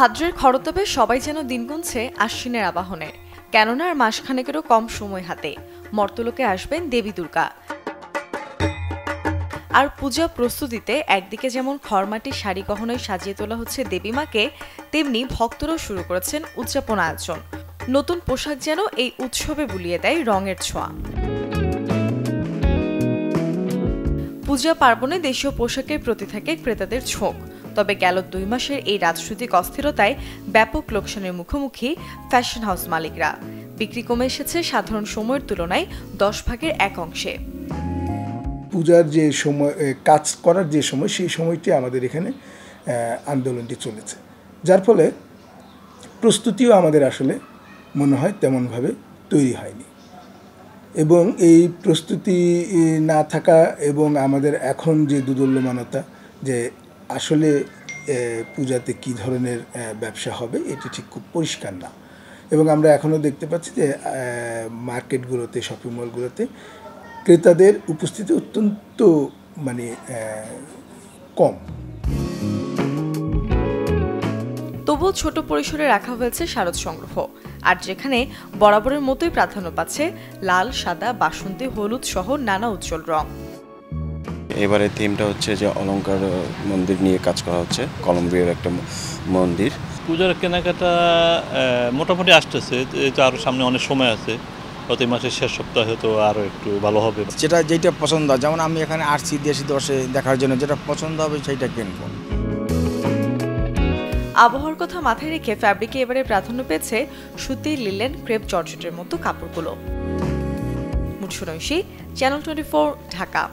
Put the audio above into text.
ভাদ্রের খরতাপে সবাই যেন দিন গুনছে আশ্বিনের আবাহনে। কেননা আর মাসখানেকেরও কম সময় হাতে। মর্তলোকে আসবেন দেবী দুর্গা। আর পূজা প্রস্তুতিতে একদিকে যেমন খড়মাটির শাড়ি গহনায় সাজিয়ে তোলা হচ্ছে দেবী মাকে, তেমনি ভক্তরাও শুরু করেছেন উদযাপন আয়োজন। নতুন পোশাক যেন এই উৎসবে বুলিয়ে দেয় রঙের ছোঁয়া। পূজা পার্বণে দেশীয় পোশাকের প্রতি থাকে ক্রেতাদের ঝোঁক। তবে গেল 2 মাসের এই রাজনৈতিক অস্থিরতায় ব্যাপক লোকসানের মুখোমুখি ফ্যাশন হাউস মালিকরা। বিক্রি কমে এসেছে সাধারণ সময়ের তুলনায় 10 ভাগের 1 অংশে। পূজার যে সময় কাজ করার যে সময়, সেই সময়টি আমাদের এখানে আন্দোলনটি চলেছে, যার ফলে প্রস্তুতিও আমাদের আসলে মনে হয় তেমনভাবে তৈরি হয়নি। এবং এই প্রস্তুতি না থাকা এবং আমাদের এখন যে দুদুল্যমানতা যে আসলে পূজাতে কী ধরনের ব্যবসা হবে এটি ঠিক খুব পরিষ্কার না। এবং আমরা এখনও দেখতে পাচ্ছি যে মার্কেটগুলোতে, শপিং মলগুলোতে ক্রেতাদের উপস্থিতি অত্যন্ত কম। তবুও ছোট পরিসরে রাখা হয়েছে শারদ সংগ্রহ। আর যেখানে বরাবরের মতোই প্রাধান্য পাচ্ছে লাল, সাদা, বাসন্তী, হলুদ সহ নানা উজ্জ্বল রং। এবারে থিমটা হচ্ছে যে অলংকার মন্দির নিয়ে কাজ করা হচ্ছে, কলম্বিয়ার একটা মন্দির। পূজার কেনাকাটা মোটামুটি আসতেছে, আরও সামনে অনেক সময় আছে, প্রতি মাসের শেষ সপ্তাহে তো আরও একটু ভালো হবে। যেটা পছন্দ হয়, যেমন আমি এখানে আসছি দেশি দশে দেখার জন্য, যেটা পছন্দ হবে সেইটা কিনবো। আবহাওয়ার কথা মাথায় রেখে ফ্যাব্রিকে এবারে প্রাধান্য পেয়েছে সুতি, লিলেন, ক্রেপ, জর্জেটের মতো কাপড়গুলো। মুনসুনৈশী, চ্যানেল 24, ঢাকা।